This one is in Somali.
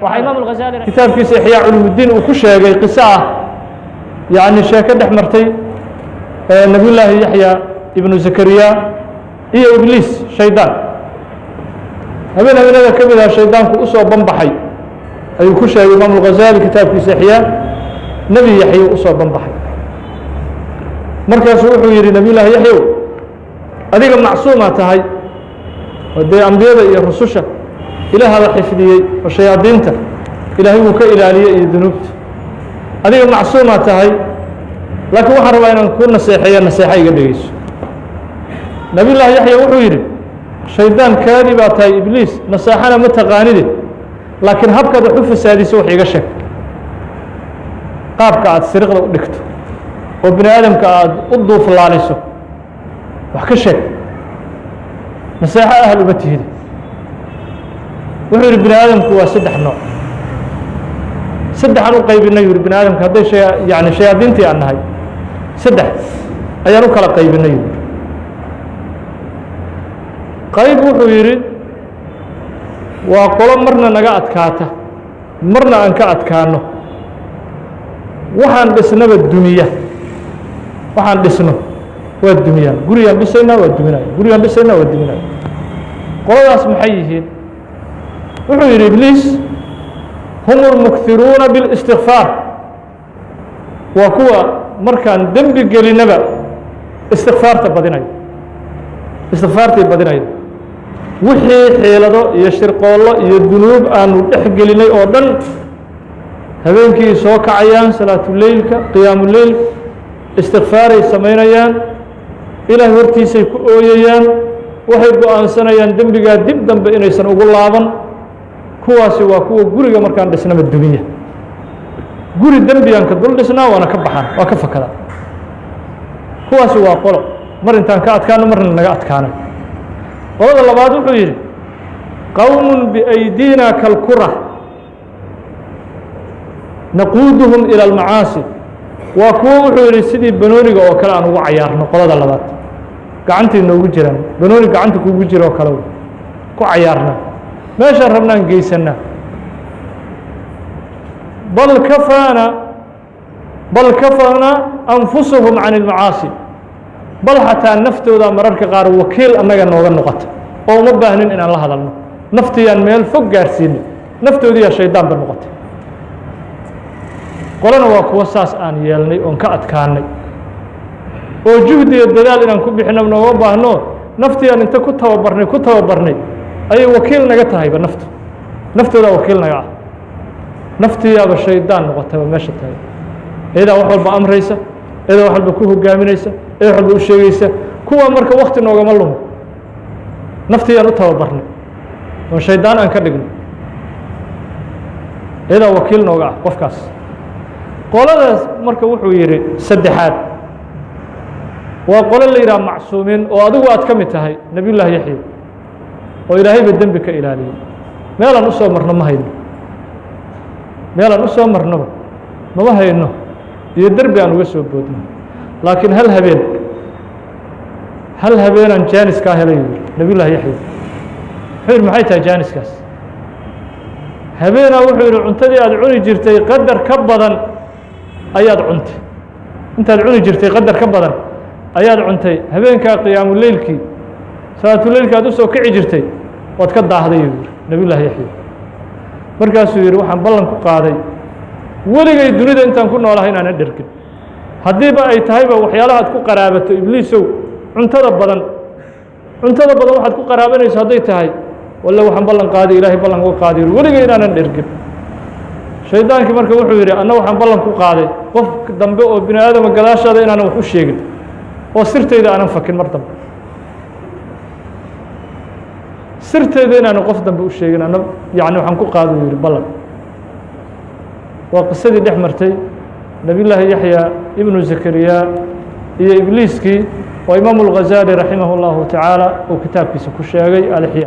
waxaa imaam الغazali kitaabkiisa إحyاء culuمudiin uu ku sheegay qiso ah yani sheeko dhex martay nabiy llaahi yaحya ibnu zakariya iyo ibliis shaydaan habeen habeenada ka mid ah shaydaanku usoo banbaxay ayuu ku sheegay imaam الغazali kitaabkiisa إحyاء nebi yaxya usoo banbaxay markaasuu wuxuu yihi nabiy llaahi yaxyow adiga macsuumaa tahay oo dee ambiyada iyo rususha ilaahaba xifdiyey oo shayaadiinta ilaahay wuu ka ilaaliyey iyo dunuubta adiga macsuumaa tahay laakiin waxaan rabaa inaan ku naseexeeya naseexa iga dhegeyso nabiy llaahi yaxya wuxuu yidhi shaydaan kaadi baa tahay ibliis naseexana ma taqaanide laakiin habkaad wax u fasaadiso wax iga sheeg qaabka aad siriqda u dhigto oo bini aadamka aad u duuflaaliso wax ka sheeg naseexo ahal uma tihida wuxuu yihi bini aadamku waa saddex nooc saddexaan u qaybinay yuri bini aadamka hadday yani shayaadiintii aan nahay saddex ayaan u kala qaybinay yuri qayb wuxuu yidhi waa qolo marna naga adkaata marna aan ka adkaano waxaan dhisnaba dumiya waxaan dhisno waa dumiyaan gurigaan dhisaynaa waa duminaya gurigaan dhisaynaa waa duminaya qoladaas maxay yihiin wuxuu yidhi ibliis hum اlmukhiruuna biاlistikfaar waa kuwa markaan dembi gelinaba istikfaarta badinayo istikfaartay badinayo wixii xiilado iyo shirqoollo iyo dunuub aanu dhex gelinay oo dhan habeenkii soo kacayaan salaatuleylka qiyaamuleil istikfaaray samaynayaan ilaah hortiisay ku ooyayaan waxay go-aansanayaan dembigaa dib dambe inaysan ugu laaban kuwaasi waa kuwa guriga markaan dhisnaba dumiya guri dembigaan ka dul dhisnaa waana ka baxaan waa ka fakadaa kuwaasi waa qolo mar intaan ka adkaano marna naga adkaanay qolada labaad wuxuu yidhi qowm biأydina kalkura naquuduhum ilى اlmacaasi waa kuwo wuxuu yihi sidii banooniga oo kale aan ugu cayaarno qolada labaad gacantay noogu jiraan banooni gacanta kugu jira oo kale ku cayaarna meeshaan rabnaan geysanaa bal kafaana anfusuhum can اlmacaasi bal xataa naftooda mararka qaar wakiil annaga nooga noqota oo uma baahnin inaan la hadalno naftiyaan meel fog gaarsiinay naftoodiyaa shaydaanba noqotay qolana waa kuwo saas aan yeelnay oon ka adkaanay oo juhdi iyo dadaal inaan ku bixino nooma baahno naftiyaan inta ku tababarnay ayay wakiil naga tahayba naftoodaa wakiil naga ah naftiyaaba shaydaan noqotayba meesha tahay iyadaa wax walba amraysa iyadaa wax walba ku hogaaminaysa iyadaa wax walba u sheegaysa kuwa marka wakti noogama lumo naftiyaan u tababarnay oo shaydaan aan ka dhignay iyadaa wakiil nooga ah qofkaas qoladaas marka wuxuu yidhi saddexaad waa qolo la yidhaha macsuumiin oo adigu aad ka mid tahay nabiy llaahi yaxya oo ilaahayba dembi ka ilaaliyey meelaan usoo marno ma hayno meelaan usoo marnoba mama hayno iyo derbi aan uga soo boodno laakiin hal habeenaan jaaniskaa helay yuri nabiy llaahi yaxya wuxuu yidhi maxay tahay jaaniskaas habeenaa wuxuu yidhi cuntadii aad cuni jirtay qadar ka badan ayaad cuntay intaad cuni jirtay qadar ka badan ayaad cuntay habeenkaa qiyaamuleylkii salaatuleylka aad usoo kici jirtay waad ka daahday yuu yidhi nabiy llaahi yaxya markaasuu yidhi waxaan ballan ku qaaday weligay dunida intaan ku noolahay inaanan dhergin haddiiba ay tahayba waxyaalaha ad ku qaraabato ibliisow cuntada badan waxaad ku qaraabanayso hadday tahay walle waxaan ballan qaaday ilaahay ballan uga qaaday weligay inaanan dhergin shaydaankii marka wuxuu yidhi anna waxaan ballan ku qaaday qof dambe oo bini aadama gadaashaada inaanan wax u sheegin oo sirtayda aanan fakin mar dambe sirtayda inaanan qof dambe u sheegin anna yani waxaan ku qaada u yidhi ballan waa qisadii dhex martay nabiy llaahi yaxya ibnu zakariya iyo ibliiskii oo imaamu اlghazali raximah اllahu tacaala uu kitaabkiisa ku sheegay alixya